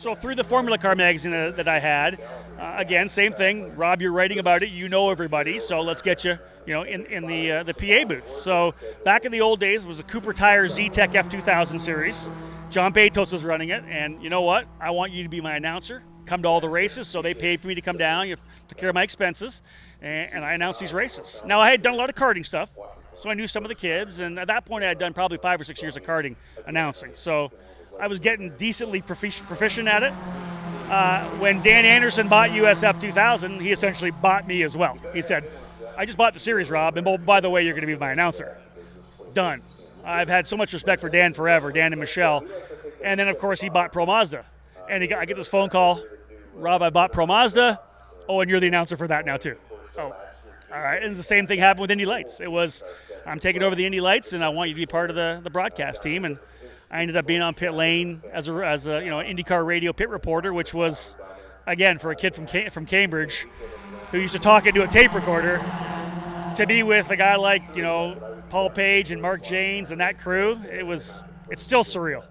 So through the Formula Car magazine that I had, again, same thing. Rob, you're writing about it. You know everybody, so let's get you, in the PA booth. So back in the old days, it was a Cooper Tire Z-Tech F2000 series. John Betos was running it, and you know what? I want you to be my announcer. Come to all the races, so they paid for me to come down. You took care of my expenses, and I announced these races. Now, I had done a lot of karting stuff, so I knew some of the kids, and at that point, I had done probably 5 or 6 years of karting announcing. So I was getting decently proficient at it. When Dan Anderson bought USF 2000, he essentially bought me as well. He said, I just bought the series, Rob, and by the way, you're going to be my announcer. Done. I've had so much respect for Dan forever, Dan and Michelle. And then, of course, he bought Pro Mazda. And I get this phone call, Rob, I bought Pro Mazda. Oh, and you're the announcer for that now, too. Oh, all right. And the same thing happened with Indy Lights. It was, I'm taking over the Indy Lights, and I want you to be part of the broadcast team. And I ended up being on pit lane as a Indycar Radio pit reporter, which was, again, for a kid from Cambridge who used to talk into a tape recorder, to be with a guy like, Paul Page and Mark Janes and that crew, it's still surreal.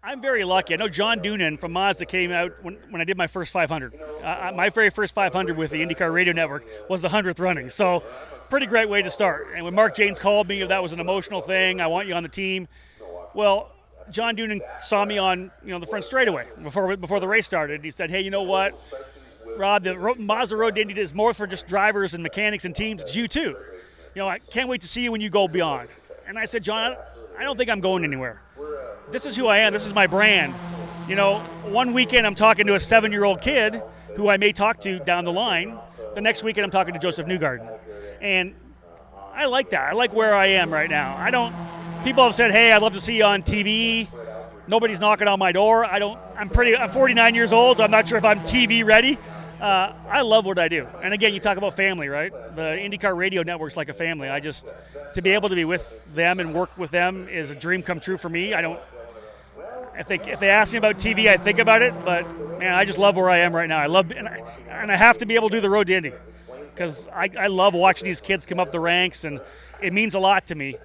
I'm very lucky. I know John Doonan from Mazda came out when I did my first 500. My very first 500 with the Indycar Radio Network was the 100th running. So pretty great way to start. And when Mark Janes called me, that was an emotional thing. I want you on the team. Well, John Doonan saw me on the front straightaway before the race started. He said, hey, you know what, Rob, the Mazda Road to Indy is more for just drivers and mechanics and teams. It's you too. I can't wait to see you when you go beyond. And I said, John, I don't think I'm going anywhere. This is who I am. This is my brand. One weekend I'm talking to a 7-year-old kid who I may talk to down the line. The next weekend I'm talking to Joseph Newgarden. And I like that. I like where I am right now. People have said, hey, I'd love to see you on TV. Nobody's knocking on my door. I'm 49 years old, so I'm not sure if I'm TV ready. I love what I do. And again, you talk about family, right? The IndyCar Radio Network's like a family. To be able to be with them and work with them is a dream come true for me. I think if they ask me about TV, I think about it, but man, I just love where I am right now. And I have to be able to do the Road to Indy because I love watching these kids come up the ranks, and it means a lot to me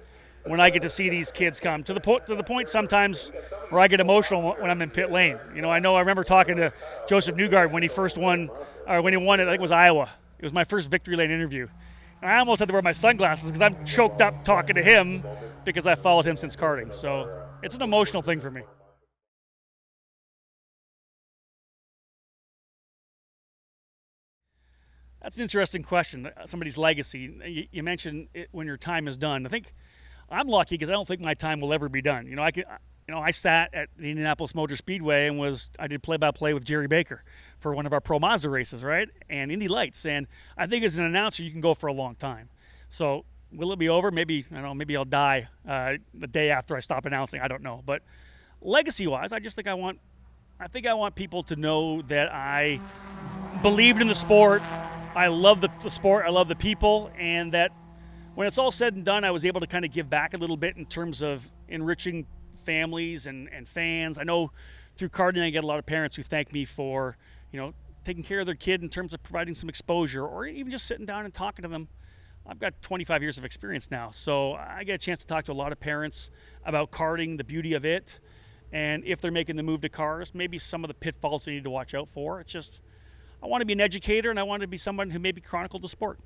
when I get to see these kids come to the point sometimes where I get emotional when I'm in pit lane. I remember talking to Joseph Newgarden when he first won, or when he won it, I think it was Iowa. It was my first victory lane interview. And I almost had to wear my sunglasses because I'm choked up talking to him because I followed him since karting. So it's an emotional thing for me. That's an interesting question, somebody's legacy. You mentioned it when your time is done. I think I'm lucky because I don't think my time will ever be done. I sat at the Indianapolis Motor Speedway and I did play-by-play with Jerry Baker for one of our Pro Mazda races, right? And Indy Lights. And I think as an announcer, you can go for a long time. So will it be over? Maybe I'll die the day after I stop announcing. I don't know. But legacy-wise, I think I want people to know that I believed in the sport. I love the sport. I love the people, and that when it's all said and done, I was able to kind of give back a little bit in terms of enriching families and fans. I know through karting, I get a lot of parents who thank me for, taking care of their kid in terms of providing some exposure, or even just sitting down and talking to them. I've got 25 years of experience now, so I get a chance to talk to a lot of parents about karting, the beauty of it, and if they're making the move to cars, maybe some of the pitfalls they need to watch out for. I want to be an educator, and I want to be someone who maybe chronicled the sport.